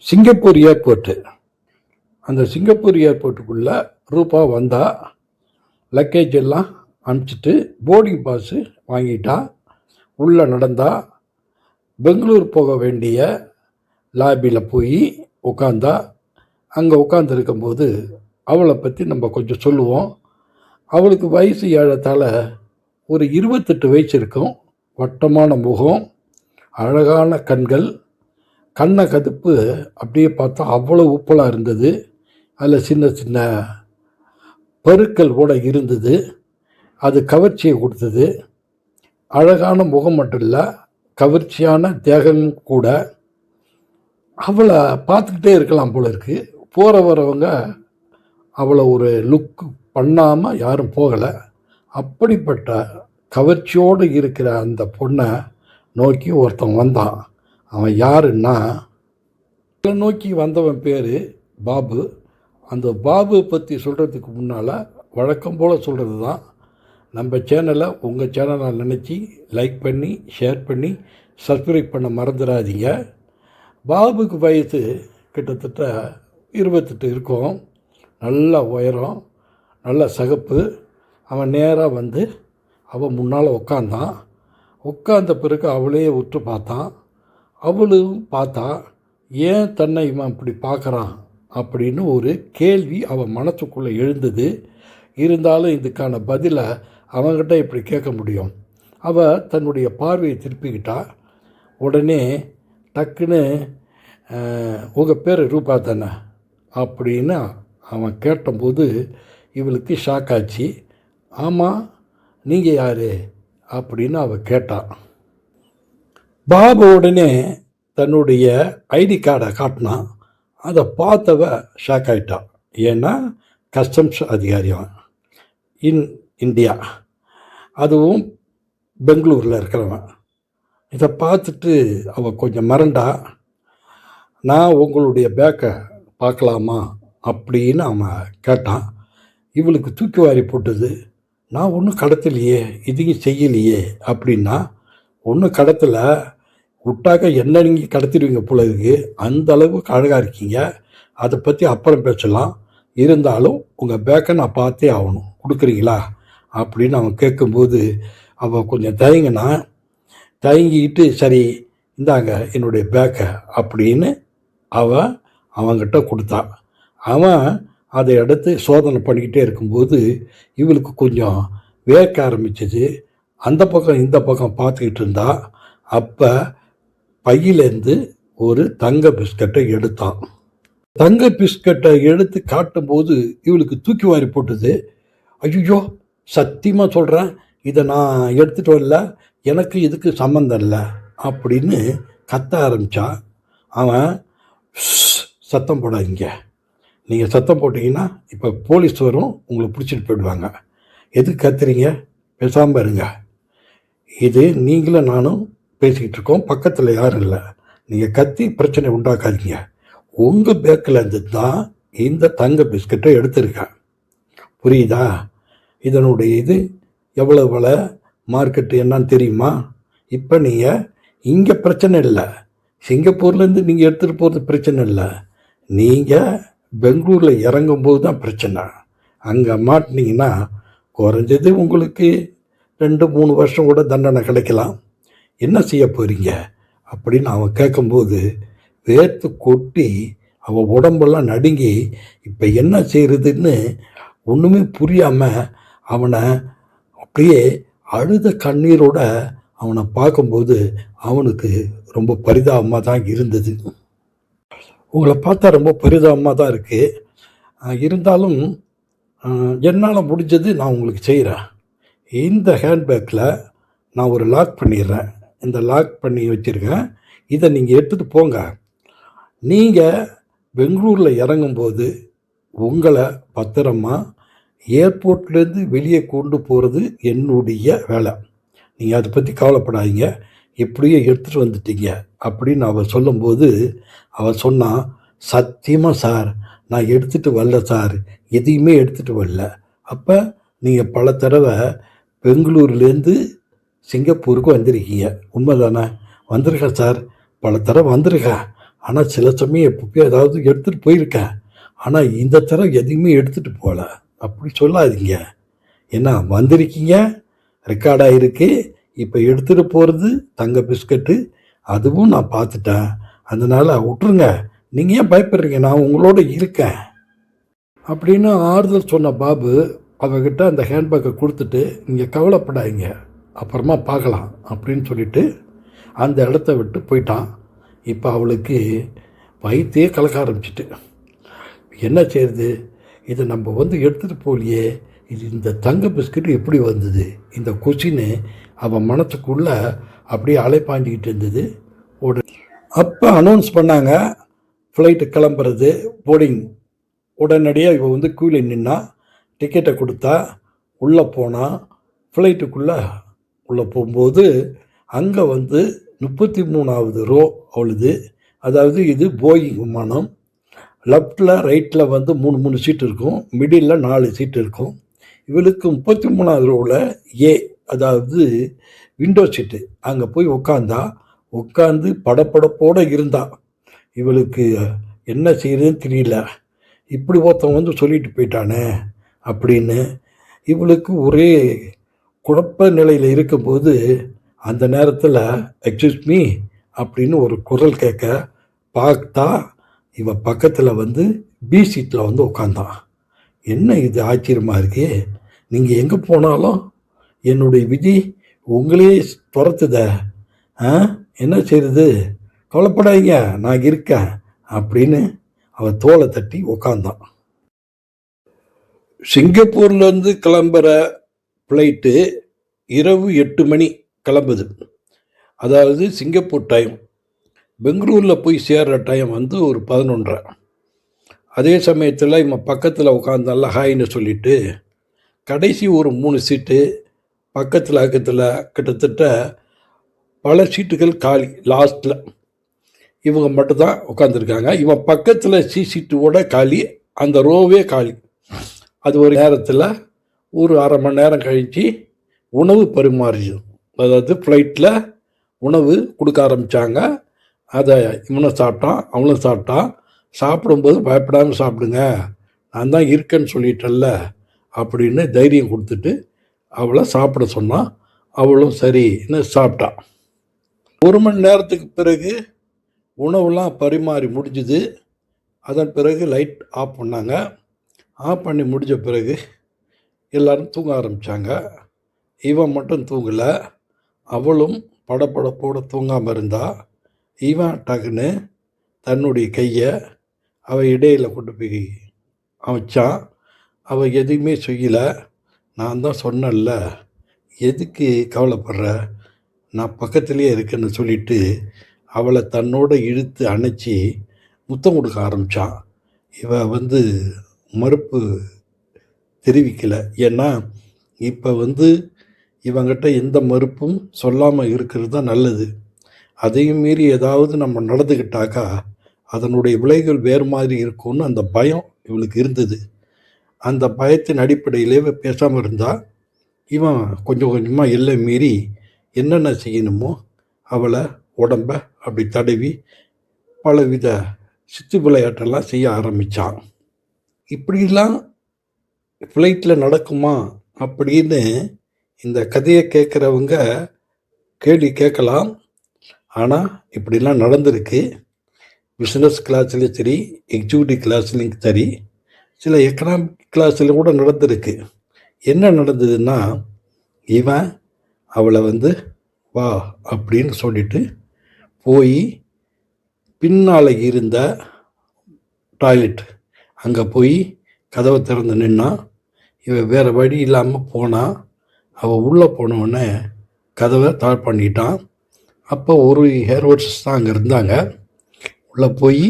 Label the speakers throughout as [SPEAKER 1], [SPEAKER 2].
[SPEAKER 1] Singapore airport. அந்த Singapore ஏர்போர்ட்டுக்குள்ளே ரூபா வந்தா, லக்கேஜ் எல்லாம் அனுப்பிச்சிட்டு போர்டிங் பாஸு வாங்கிட்டா, உள்ளே நடந்தா, பெங்களூர் போக வேண்டிய லாபியில் போய் உட்காந்தா. அங்கே உட்காந்துருக்கும்போது அவளை பற்றி நம்ம கொஞ்சம் சொல்லுவோம். அவளுக்கு வயசு ஏழத்தால் ஒரு 28 வயசு இருக்கும். வட்டமான முகம், அழகான கண்கள், கண்ணை கதுப்பு அப்படியே பார்த்தா அவ்வளோ உப்பலாக இருந்தது. அதில் சின்ன சின்ன பருக்கள் கூட இருந்தது. அது கவர்ச்சியை கொடுத்தது. அழகான முகம் மட்டும் இல்லை, கவர்ச்சியான தேகம் கூட. அவளை பார்த்துக்கிட்டே இருக்கலாம் போல இருக்கு. போகிற வரவங்க அவளை ஒரு லுக் பண்ணாமல் யாரும் போகலை. அப்படிப்பட்ட கவர்ச்சியோடு இருக்கிற அந்த பொண்ணை நோக்கி ஒருத்தன் வந்தான். அவன் யாருன்னா, நோக்கி வந்தவன் பேர் பாபு. அந்த பாபு பற்றி சொல்கிறதுக்கு முன்னால் வழக்கம் போல் சொல்கிறது தான். நம்ம சேனலை உங்கள் சேனலாக நினச்சி லைக் பண்ணி ஷேர் பண்ணி சப்ஸ்கிரைப் பண்ண மறந்துடாதீங்க. பாபுக்கு வயசு கிட்டத்தட்ட 28 இருக்கும். நல்ல உயரம், நல்ல சகப்பு. அவன் நேராக வந்து அவன் முன்னால் உட்காந்தான். உட்கார்ந்த பிறகு அவளையே உற்று பார்த்தான். அவளும் பார்த்தா, ஏன் தன்னை இவன் இப்படி பார்க்குறான் அப்படின்னு ஒரு கேள்வி அவன் மனசுக்குள்ளே எழுந்தது. இருந்தாலும் இதுக்கான பதிலை அவன்கிட்ட இப்படி கேட்க முடியும். அவள் தன்னுடைய பார்வையை திருப்பிக்கிட்டா. உடனே டக்குன்னு உங்கள் பேர் ரூபா தானே அப்படின்னு அவன் கேட்டபோது இவளுக்கு ஷாக் ஆச்சு. ஆமாம், நீங்கள் யார் அப்படின்னு அவள் கேட்டான். பாபு உடனே தன்னுடைய ஐடி கார்டை காட்டினான். அதை பார்த்தவ ஷாக் ஆகிட்டான். ஏன்னா கஸ்டம்ஸ் அதிகாரி இன் இந்தியா, அதுவும் பெங்களூரில் இருக்கிறவன். இதை பார்த்துட்டு அவள் கொஞ்சம் மறண்டா. நான் உங்களுடைய பேக்கை பார்க்கலாமா அப்படின்னு அவன் கேட்டான். இவளுக்கு தூக்கி வாரி போட்டது. நான் ஒன்றும் கடத்தலையே, இதையும் செய்யலையே அப்படின்னா. ஒன்றும் கடத்தலை, விட்டாக்க என்ன நீங்கள் கடத்திடுவீங்க போல இருக்கு. அந்த அளவுக்கு அழகாக இருக்கீங்க. அதை பற்றி அப்புறம் பேசலாம். இருந்தாலும் உங்கள் பேக்கை நான் பார்த்தே ஆகணும், கொடுக்குறீங்களா அப்படின்னு அவன் கேட்கும்போது அவள் கொஞ்சம் தயங்கிக்கிட்டு சரி இந்தாங்க என்னுடைய பேக்கை அப்படின்னு அவன்கிட்ட கொடுத்தான். அவன் அதை எடுத்து சோதனை பண்ணிக்கிட்டே இருக்கும்போது இவளுக்கு கொஞ்சம் வேர்க்க ஆரம்பிச்சது. அந்த பக்கம் இந்த பக்கம் பார்த்துக்கிட்டு இருந்தா. அப்போ பையிலேருந்து ஒரு தங்க பிஸ்கட்டை எடுத்தான். தங்க பிஸ்கட்டை எடுத்து காட்டும்போது இவளுக்கு தூக்கி வாரி போட்டுது. ஐயோ, சத்தியமாக சொல்கிறேன், இதை நான் எடுத்துகிட்டு வரல, எனக்கு இதுக்கு சம்மந்தம் இல்லை அப்படின்னு கத்த ஆரம்பித்தான். அவன் சத்தம் போடாதீங்க, நீங்கள் சத்தம் போட்டிங்கன்னா இப்போ போலீஸ் வரும், உங்களை பிடிச்சிட்டு போயிடுவாங்க. எதுக்கு கத்துறீங்க, பேசாமல் இருங்க. இது நீங்களும் நானும் பேசிக்கிட்டு இருக்கோம், பக்கத்தில் யாரும் இல்லை. நீங்கள் கத்தி பிரச்சனை உண்டாக்காதீங்க. உங்கள் பேக்கில் இருந்து தான் இந்த தங்க பிஸ்கட்டை எடுத்திருக்கேன், புரியுதா? இதனுடைய இது எவ்வளோ விலை, மார்க்கெட்டு என்னன்னு தெரியுமா? இப்போ நீங்கள் இங்கே பிரச்சனை இல்லை, சிங்கப்பூர்லேருந்து நீங்கள் எடுத்துகிட்டு போகிறது பிரச்சனை இல்லை. நீங்கள் பெங்களூரில் இறங்கும்போது தான் பிரச்சனை. அங்கே மாட்டினீங்கன்னா குறைஞ்சது உங்களுக்கு 2-3 வருஷம் கூட தண்டனை கிடைக்கலாம். என்ன செய்ய போகிறீங்க அப்படின்னு அவன் கேட்கும்போது வேர்த்து கொட்டி அவன் உடம்பெல்லாம் நடுங்கி இப்போ என்ன செய்கிறதுன்னு ஒன்றுமே புரியாமல் அவனை அப்படியே அழுத கண்ணீரோட அவனை பார்க்கும்போது அவனுக்கு ரொம்ப பரிதாபமாக தான் இருந்தது. உங்களை பார்த்தா ரொம்ப பரிதாபமாக தான் இருக்குது. இருந்தாலும் என்னால் முடிஞ்சது நான் உங்களுக்கு செய்கிறேன். இந்த ஹேண்ட்பேக்கில் நான் ஒரு லாக் பண்ணிடுறேன், இந்த லாக் பண்ணி வச்சுருக்கேன். இதை நீங்கள் எடுத்துகிட்டு போங்க. நீங்கள் பெங்களூரில் இறங்கும்போது உங்களை பத்திரமா ஏர்போர்ட்லேருந்து வெளியே கொண்டு போகிறது என்னுடைய வேலை. நீங்கள் அதை பற்றி கவலைப்படாதீங்க, எப்படியோ எடுத்துகிட்டு வந்துட்டீங்க அப்படின்னு அவள் சொல்லும்போது அவள் சொன்னான், சத்தியமாக சார் நான் எடுத்துகிட்டு வரல சார், எதையுமே எடுத்துகிட்டு வரல. அப்போ நீங்கள் பல தடவை பெங்களூர்லேருந்து சிங்கப்பூருக்கு வந்திருக்கீங்க, உண்மைதானே? வந்திருக்கேன் சார், பல தடவை வந்திருக்கேன். ஆனால் சில சமயம் எப்போ ஏதாவது எடுத்துகிட்டு போயிருக்கேன். ஆனால் இந்த தரம் எதையுமே எடுத்துகிட்டு போகல. அப்படி சொல்லாதீங்க. என்ன வந்திருக்கீங்க, ரெக்கார்டாக இருக்குது. இப்போ எடுத்துகிட்டு போகிறது தங்க பிஸ்கட்டு, அதுவும் நான் பார்த்துட்டேன். அதனால் விட்டுருங்க. நீங்கள் ஏன் பயப்படுறீங்க, நான் உங்களோட இருக்கேன் அப்படின்னு ஆறுதல் சொன்ன பாபு அவகிட்ட அந்த ஹேண்ட்பேக்கை கொடுத்துட்டு, நீங்கள் கவலைப்படாதீங்க, அப்புறமா பார்க்கலாம் அப்படின்னு சொல்லிட்டு அந்த இடத்த விட்டு போயிட்டான். இப்போ அவளுக்கு வயிற்றே கலக்க ஆரம்பிச்சிட்டு, என்ன செய்யுது, இதை நம்ம எடுத்துகிட்டு போகலையே, இது இந்த தங்க பிஸ்கட் எப்படி வந்தது, இந்த கொஷின்னு அவன் மனத்துக்குள்ளே அப்படியே அலைப்பாஞ்சிக்கிட்டு இருந்தது. அப்போ அனௌன்ஸ் பண்ணாங்க ஃப்ளைட்டு கிளம்புறது, போர்டிங். உடனடியாக இவன் கீழே நின்னா, டிக்கெட்டை கொடுத்தா, உள்ளே போனால் ஃப்ளைட்டுக்குள்ளே உள்ளே போகும்போது அங்கே 33வது ரோ அவளுது. அதாவது இது போயிங் விமானம். லெஃப்டில் ரைட்டில் 3 சீட்டு இருக்கும், மிடில் 4 சீட்டு இருக்கும். இவளுக்கு 33வது ரோவில் ஏ, அதாவது விண்டோ சீட்டு. அங்கே போய் உட்காந்து படப்படப்போடு இருந்தா. இவளுக்கு என்ன செய்யறதுன்னு தெரியல. இப்படி ஒருத்தன் சொல்லிட்டு போயிட்டானே அப்படின்னு இவளுக்கு ஒரே குழப்ப நிலையில் இருக்கும்போது, அந்த நேரத்தில் எக்ஸ்கியூஸ் மீ அப்படின்னு ஒரு குரல் கேட்க பார்த்தா, இவன் பக்கத்தில் பி சீட்டில் உட்காந்தான். என்ன இது ஆச்சரியமாக இருக்கே, நீங்கள் எங்கே போனாலும் என்னுடைய விதி உங்களே துரத்துத, என்ன செய்யுது, கவலைப்படாதீங்க நான் இருக்கேன் அப்படின்னு அவன் தோலை தட்டி உக்காந்தான். சிங்கப்பூர்லேருந்து கிளம்புற ஃப்ளைட்டு இரவு 8 மணி கிளம்புது. அதாவது சிங்கப்பூர் டைம். பெங்களூரில் போய் சேர்கிற டைம் ஒரு 11:30. அதே சமயத்தில் இவன் பக்கத்தில் உட்காந்தால ஹாய்னு சொல்லிவிட்டு, கடைசி ஒரு 3 சீட்டு பக்கத்தில் கிட்டத்தட்ட பல சீட்டுகள் காலி. லாஸ்ட்டில் இவங்க மட்டும்தான் உட்காந்துருக்காங்க. இவன் பக்கத்தில் சீட்டோட காலி, அந்த ரோவே காலி. அது ஒரு நேரத்தில் ஒரு அரை மணி நேரம் கழித்து உணவு பரிமாறிச்சு. அதாவது ஃப்ளைட்டில் உணவு கொடுக்க ஆரம்பித்தாங்க. அதை இவனும் சாப்பிட்டான், அவனும் சாப்பிட்டான். சாப்பிடும்போது பயப்படாமல் சாப்பிடுங்க, நான் தான் இருக்கேன்னு சொல்லிட்டல்ல அப்படின்னு தைரியம் கொடுத்துட்டு அவளை சாப்பிட சொன்னான். அவளும் சரின்னு சாப்பிட்டான். 1 மணி நேரத்துக்கு பிறகு உணவுலாம் பரிமாறி முடிஞ்சுது. அதன் பிறகு லைட் ஆஃப் பண்ணாங்க. ஆஃப் பண்ணி முடிஞ்ச பிறகு எல்லோரும் தூங்க ஆரம்பித்தாங்க. இவன் மட்டும் தூங்கலை. அவளும் படப்படப்போடு தூங்காமல் இருந்தா. இவன் டக்குன்னு தன்னுடைய கையை அவள் இடையில் கொண்டு போய் வச்சான். அவள் எதுவுமே செய்யலை. நான் தான் சொன்னேன்ல, எதுக்கு கவலைப்படுற, நான் பக்கத்துலேயே இருக்கேன்னு சொல்லிட்டு அவளை தன்னோட இழுத்து அணைச்சி முத்தம் கொடுக்க ஆரம்பித்தான். இவன் மறுப்பு தெரிவிக்கலை. ஏன்னா இப்போ இவங்கிட்ட எந்த மறுப்பும் சொல்லாமல் இருக்கிறது தான் நல்லது. அதையும் மீறி ஏதாவது நம்ம நடந்துக்கிட்டாக்கா அதனுடைய விளைவுகள் வேறு மாதிரி இருக்கும்னு அந்த பயம் இவளுக்கு இருந்தது. அந்த பயத்தின் அடிப்படையிலே பேசாமல் இருந்தால், இவன் கொஞ்சம் கொஞ்சமாக எல்லை மீறி என்னென்ன செய்யணுமோ அவளை உடம்ப அப்படி தடவி பலவித சித்து விளையாட்டெல்லாம் செய்ய ஆரம்பித்தான். இப்படிலாம் ஃப்ளைட்டில் நடக்குமா அப்படின்னு இந்த கதையை கேட்குறவங்க கேள்வி கேட்கலாம். ஆனால் இப்படிலாம் நடந்திருக்கு. பிஸ்னஸ் கிளாஸ்லேயும் சரி, எக்ஸிக்யூட்டிவ் கிளாஸ்லேயும் சரி, சில எக்கனாமிக் கிளாஸில் கூட நடந்திருக்கு. என்ன நடந்ததுன்னா, இவன் அவளை வா அப்படின்னு சொல்லிட்டு போய் பின்னால் இருந்த டாய்லெட் அங்கே போய் கதவை திறந்து நின்னான். இவன் வேறு வழி இல்லாமல் போனான். அவள் உள்ளே போனவுடனே கதவை தாழ் பண்ணிட்டான். அப்போ ஒரு ஹேர்வர்ட்ஸ் தான் அங்கே இருந்தாங்க. உள்ளே போய்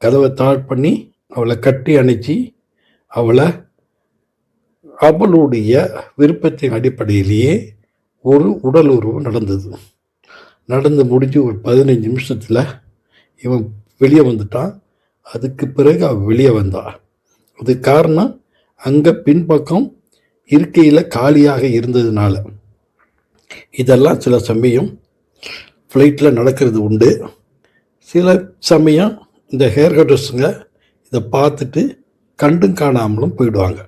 [SPEAKER 1] கதவை தாழ் பண்ணி அவளை கட்டி அணைச்சி அவளுடைய விருப்பத்தின் அடிப்படையிலேயே ஒரு உடல் உறவு நடந்து முடிஞ்சு ஒரு 15 நிமிஷத்தில் இவன் வெளியே வந்துட்டான். அதுக்கு பிறகு அவள் வெளியே வந்தாள். அது காரணம் அங்கே பின்பக்கம் இருக்கையில் காலியாக இருந்ததுனால. இதெல்லாம் சில சமயம் ஃப்ளைட்டில் நடக்கிறது உண்டு. சில சமயம் இந்த ஹேர் கட்டர்ஸுங்க இதை பார்த்துட்டு கண்டும் காணாமலும் போயிடுவாங்க.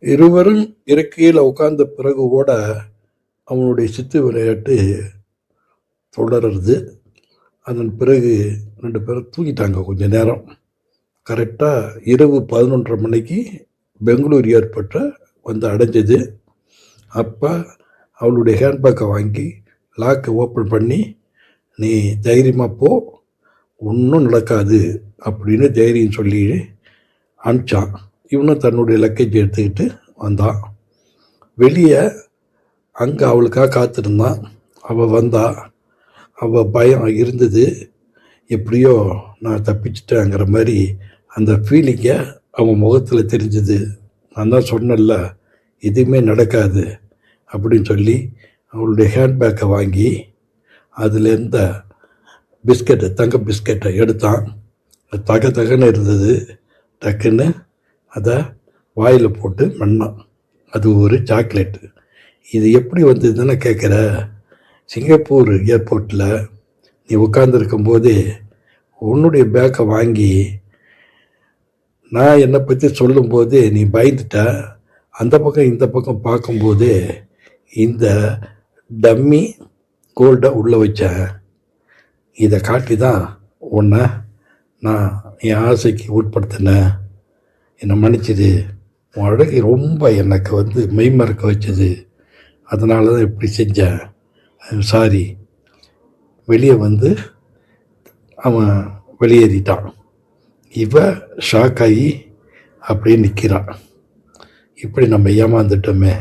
[SPEAKER 1] இருவரும் இருக்கையில் உட்கார்ந்த பிறகு கூட அவனுடைய சித்து விளையாட்டு தொடருது. அதன் பிறகு 2 பேரும் தூங்கிட்டாங்க கொஞ்ச நேரம். கரெக்டாக இரவு 11:30 மணிக்கு பெங்களூர் ஏர்போர்ட்டை வந்து அடைஞ்சது. அப்போ அவளுடைய ஹேண்ட்பேக்கை வாங்கி லாக்கை ஓப்பன் பண்ணி, நீ தைரியமாக போ, ஒன்றும் நடக்காது அப்படின்னு தைரியம் சொல்லி அனுப்பிச்சான். இவனும் தன்னுடைய லக்கேஜ் எடுத்துக்கிட்டு வந்தான். வெளியே அங்கே அவளுக்காக காத்திருந்தான். அவள் வந்தா. அவள் பயம் இருந்தது. எப்படியோ நான் தப்பிச்சிட்டேங்கிற மாதிரி அந்த ஃபீலிங்கை அவன் முகத்தில் தெரிஞ்சுது. நான் தான் சொன்னேன்ல, எதுவுமே நடக்காது அப்படின்னு சொல்லி அவளுடைய ஹேண்ட்பேக்கை வாங்கி அதில் இருந்த பிஸ்கெட்டை, தங்க பிஸ்கெட்டை எடுத்தான். தகன்னு இருந்தது. டக்குன்னு அதை வாயில் போட்டு மண்ணான். அது ஒரு சாக்லேட்டு. இது எப்படி வந்ததுன்னு கேட்குற? சிங்கப்பூர் ஏர்போர்ட்டில் நீ உட்காந்துருக்கும் போதே உன்னுடைய பேக்கை வாங்கி நான் என்னை பற்றி சொல்லும்போதே நீ பயந்துட்ட. அந்த பக்கம் இந்த பக்கம் பார்க்கும்போதே இந்த டம்மி கோல்டை உள்ளே வச்சேன். இதை காட்டி தான் உன்னை நான் என் ஆசைக்கு உட்படுத்தினேன். என்னை மன்னிச்சிது. உன் அழகை ரொம்ப எனக்கு வந்து மெய்மறக்க வச்சது. அதனால தான் இப்படி செஞ்சேன். சாரி. வெளியே வந்து அவன் வெளியேறிட்டான். இவ ஷாக் ஆகி அப்படியே நிற்கிறான். இப்படி நம்ம ஏமாந்துட்டோமே.